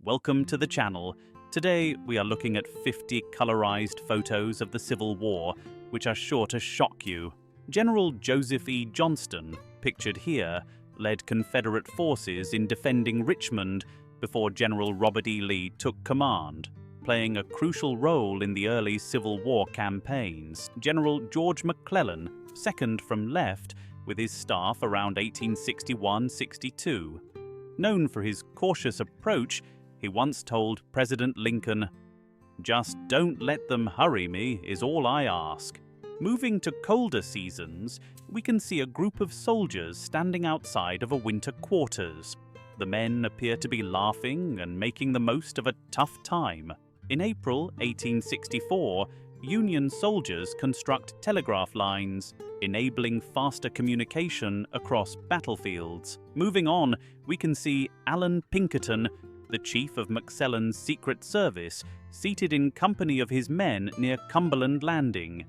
welcome to the channel. Today we are looking at 50 colorized photos of the Civil War, which are sure to shock you. General Joseph E. Johnston, pictured here, led Confederate forces in defending Richmond before General Robert E. Lee took command, playing a crucial role in the early Civil War campaigns. General George McClellan, second from left, with his staff around 1861-62. Known for his cautious approach, he once told President Lincoln, "Just don't let them hurry me is all I ask." Moving to colder seasons, we can see a group of soldiers standing outside of a winter quarters. The men appear to be laughing and making the most of a tough time. In April 1864, Union soldiers construct telegraph lines, enabling faster communication across battlefields. Moving on, we can see Allan Pinkerton, the chief of McClellan's Secret Service, seated in company of his men near Cumberland Landing.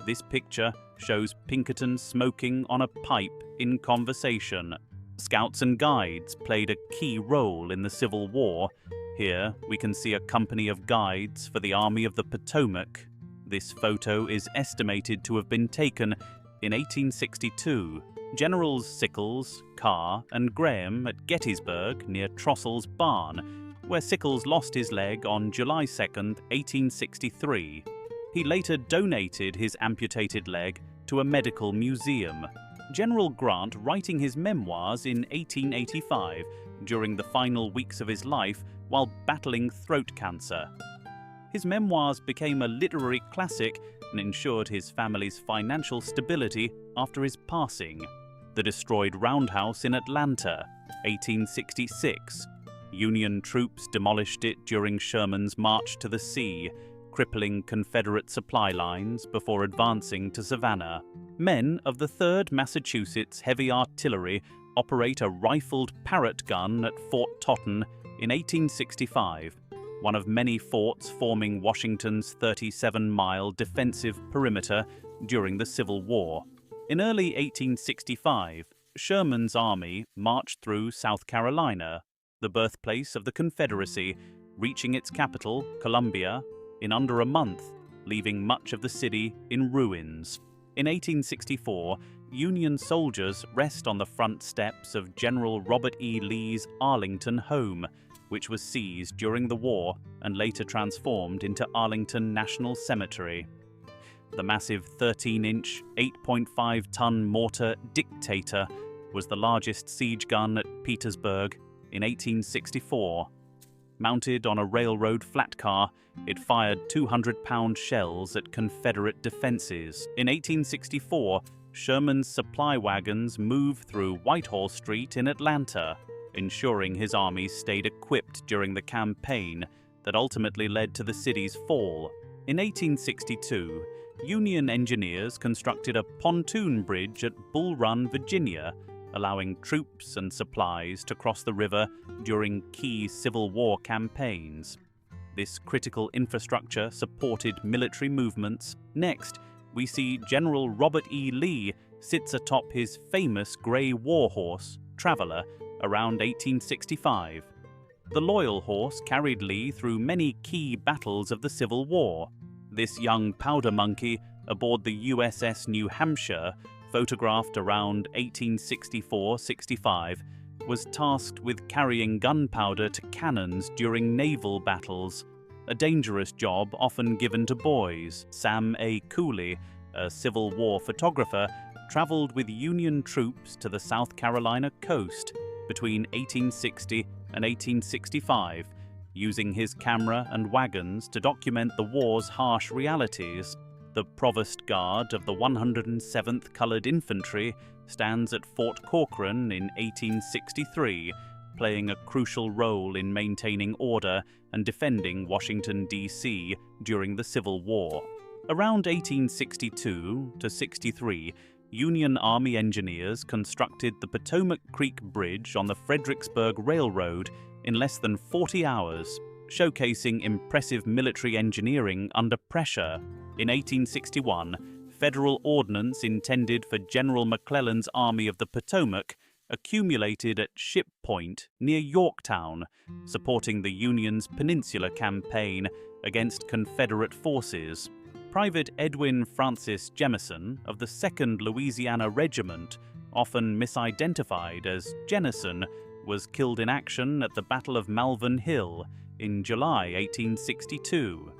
This picture shows Pinkerton smoking on a pipe in conversation. Scouts and guides played a key role in the Civil War. Here we can see a company of guides for the Army of the Potomac. This photo is estimated to have been taken in 1862. Generals Sickles, Carr, and Graham at Gettysburg near Trossel's barn, where Sickles lost his leg on July 2, 1863. He later donated his amputated leg to a medical museum. General Grant, writing his memoirs in 1885 during the final weeks of his life while battling throat cancer. His memoirs became a literary classic and ensured his family's financial stability after his passing. The destroyed roundhouse in Atlanta, 1866. Union troops demolished it during Sherman's march to the sea, crippling Confederate supply lines before advancing to Savannah. Men of the 3rd Massachusetts Heavy Artillery operate a rifled Parrott gun at Fort Totten in 1865. One of many forts forming Washington's 37-mile defensive perimeter during the Civil War. In early 1865, Sherman's army marched through South Carolina, the birthplace of the Confederacy, reaching its capital, Columbia, in under a month, leaving much of the city in ruins. In 1864, Union soldiers rest on the front steps of General Robert E. Lee's Arlington home, which was seized during the war and later transformed into Arlington National Cemetery. The massive 13-inch, 8.5-ton mortar Dictator was the largest siege gun at Petersburg in 1864. Mounted on a railroad flat car, it fired 200-pound shells at Confederate defenses. In 1864, Sherman's supply wagons moved through Whitehall Street in Atlanta, ensuring his army stayed equipped during the campaign that ultimately led to the city's fall. In 1862, Union engineers constructed a pontoon bridge at Bull Run, Virginia, allowing troops and supplies to cross the river during key Civil War campaigns. This critical infrastructure supported military movements. Next, we see General Robert E. Lee sits atop his famous gray war horse, Traveler, around 1865. The loyal horse carried Lee through many key battles of the Civil War. This young powder monkey aboard the USS New Hampshire, photographed around 1864-65, was tasked with carrying gunpowder to cannons during naval battles, a dangerous job often given to boys. Sam A. Cooley, a Civil War photographer, traveled with Union troops to the South Carolina coast between 1860 and 1865, using his camera and wagons to document the war's harsh realities. The Provost Guard of the 107th Colored Infantry stands at Fort Corcoran in 1863, playing a crucial role in maintaining order and defending Washington, D.C. during the Civil War. Around 1862-63, Union Army engineers constructed the Potomac Creek Bridge on the Fredericksburg Railroad in less than 40 hours, showcasing impressive military engineering under pressure. In 1861, federal ordnance intended for General McClellan's Army of the Potomac accumulated at Ship Point near Yorktown, supporting the Union's Peninsula Campaign against Confederate forces. Private Edwin Francis Jemison of the 2nd Louisiana Regiment, often misidentified as Jennison, was killed in action at the Battle of Malvern Hill in July 1862.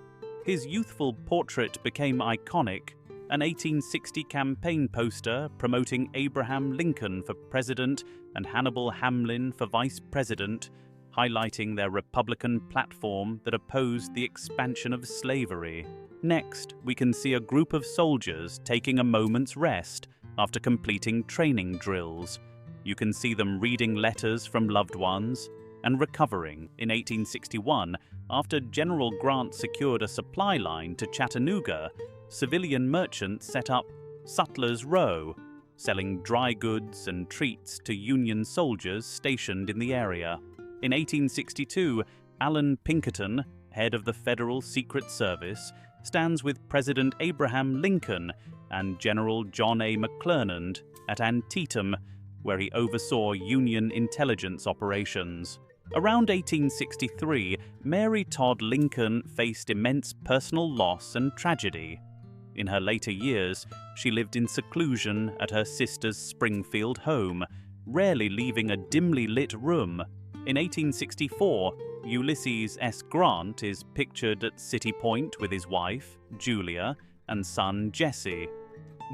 His youthful portrait became iconic, an 1860 campaign poster promoting Abraham Lincoln for president and Hannibal Hamlin for vice president, highlighting their Republican platform that opposed the expansion of slavery. Next, we can see a group of soldiers taking a moment's rest after completing training drills. You can see them reading letters from loved ones and recovering. In 1861, after General Grant secured a supply line to Chattanooga, civilian merchants set up Sutler's Row, selling dry goods and treats to Union soldiers stationed in the area. In 1862, Allan Pinkerton, head of the Federal Secret Service, stands with President Abraham Lincoln and General John A. McClernand at Antietam, where he oversaw Union intelligence operations. Around 1863, Mary Todd Lincoln faced immense personal loss and tragedy. In her later years, she lived in seclusion at her sister's Springfield home, rarely leaving a dimly lit room. In 1864, Ulysses S. Grant is pictured at City Point with his wife, Julia, and son, Jesse.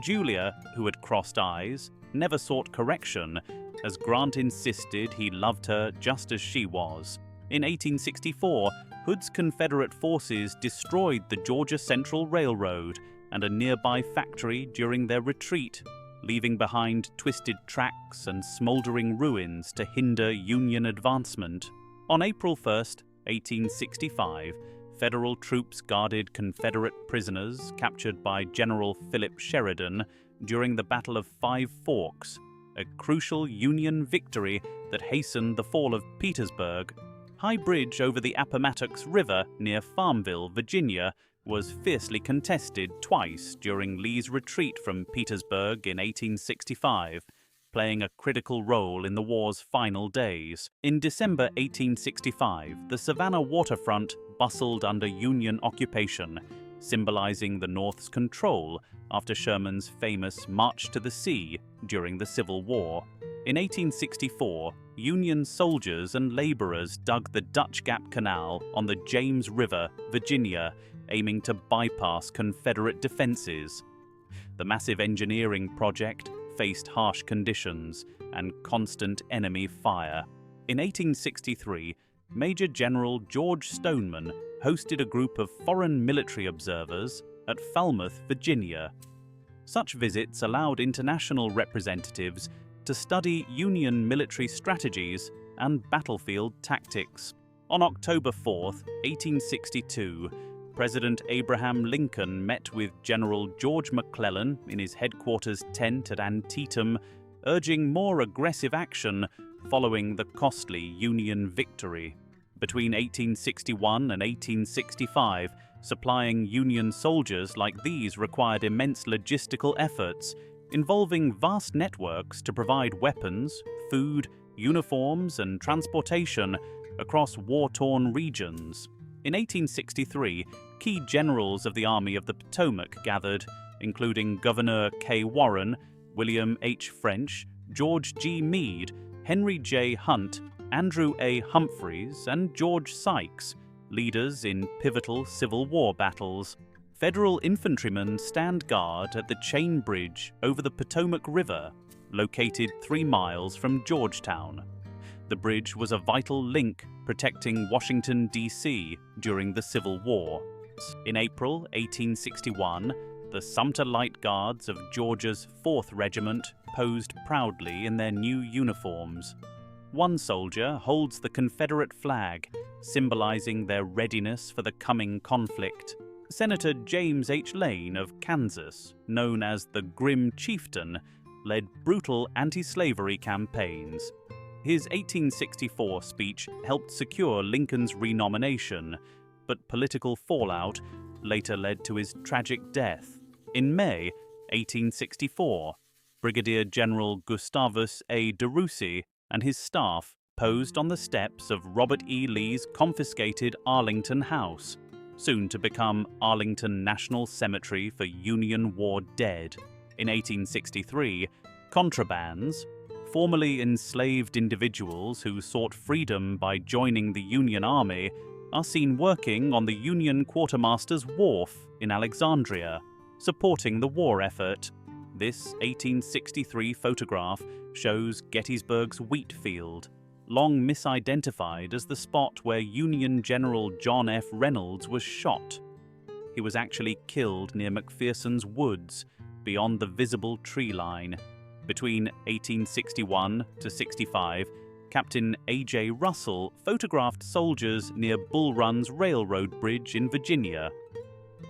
Julia, who had crossed eyes, never sought correction, as Grant insisted he loved her just as she was. In 1864, Hood's Confederate forces destroyed the Georgia Central Railroad and a nearby factory during their retreat, leaving behind twisted tracks and smoldering ruins to hinder Union advancement. On April 1, 1865, Federal troops guarded Confederate prisoners captured by General Philip Sheridan during the Battle of Five Forks, a crucial Union victory that hastened the fall of Petersburg. High Bridge over the Appomattox River near Farmville, Virginia, was fiercely contested twice during Lee's retreat from Petersburg in 1865, playing a critical role in the war's final days. In December 1865, the Savannah waterfront bustled under Union occupation, symbolizing the North's control after Sherman's famous March to the Sea during the Civil War. In 1864, Union soldiers and laborers dug the Dutch Gap Canal on the James River, Virginia, aiming to bypass Confederate defenses. The massive engineering project faced harsh conditions and constant enemy fire. In 1863, Major General George Stoneman hosted a group of foreign military observers at Falmouth, Virginia. Such visits allowed international representatives to study Union military strategies and battlefield tactics. On October 4, 1862, President Abraham Lincoln met with General George McClellan in his headquarters tent at Antietam, urging more aggressive action following the costly Union victory. Between 1861 and 1865, supplying Union soldiers like these required immense logistical efforts, involving vast networks to provide weapons, food, uniforms, and transportation across war-torn regions. In 1863, key generals of the Army of the Potomac gathered, including Governor K. Warren, William H. French, George G. Meade, Henry J. Hunt, Andrew A. Humphreys, and George Sykes, leaders in pivotal Civil War battles. Federal infantrymen stand guard at the Chain Bridge over the Potomac River, located 3 miles from Georgetown. The bridge was a vital link protecting Washington, D.C. during the Civil War. In April 1861, the Sumter Light Guards of Georgia's 4th Regiment posed proudly in their new uniforms. One soldier holds the Confederate flag, symbolizing their readiness for the coming conflict. Senator James H. Lane of Kansas, known as the Grim Chieftain, led brutal anti-slavery campaigns. His 1864 speech helped secure Lincoln's renomination, but political fallout later led to his tragic death. In May 1864, Brigadier General Gustavus A. DeRussy and his staff posed on the steps of Robert E. Lee's confiscated Arlington House, soon to become Arlington National Cemetery for Union War Dead. In 1863, contrabands, formerly enslaved individuals who sought freedom by joining the Union Army, are seen working on the Union Quartermaster's Wharf in Alexandria, supporting the war effort. This 1863 photograph shows Gettysburg's wheat field, long misidentified as the spot where Union General John F. Reynolds was shot. He was actually killed near McPherson's Woods, beyond the visible tree line. Between 1861 to 65, Captain A.J. Russell photographed soldiers near Bull Run's railroad bridge in Virginia.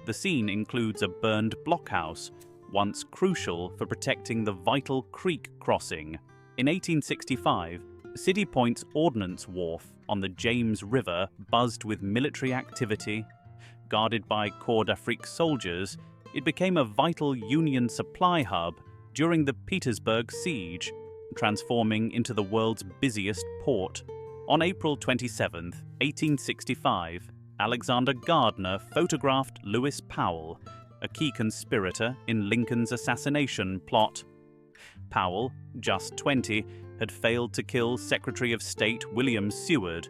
The scene includes a burned blockhouse, once crucial for protecting the vital creek crossing. In 1865, City Point's Ordnance Wharf on the James River buzzed with military activity. Guarded by Corps d'Afrique soldiers, it became a vital Union supply hub during the Petersburg Siege, transforming into the world's busiest port. On April 27, 1865, Alexander Gardner photographed Lewis Powell, a key conspirator in Lincoln's assassination plot. Powell, just 20, had failed to kill Secretary of State William Seward,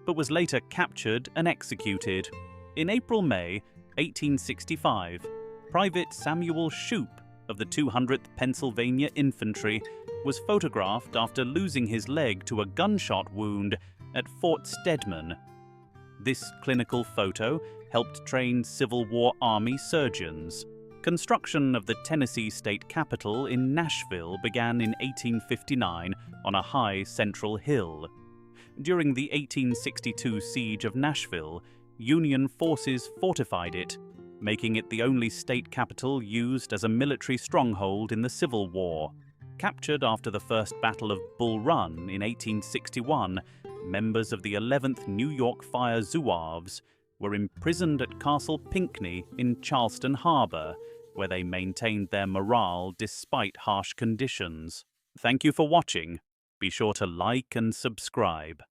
but was later captured and executed. In April-May 1865, Private Samuel Shoup of the 200th Pennsylvania Infantry was photographed after losing his leg to a gunshot wound at Fort Stedman. This clinical photo helped train Civil War Army surgeons. Construction of the Tennessee State Capitol in Nashville began in 1859 on a high central hill. During the 1862 siege of Nashville, Union forces fortified it, making it the only state capital used as a military stronghold in the Civil War. Captured after the First Battle of Bull Run in 1861, members of the 11th New York Fire Zouaves were imprisoned at Castle Pinckney in Charleston Harbor, where they maintained their morale despite harsh conditions. Thank you for watching. Be sure to like and subscribe.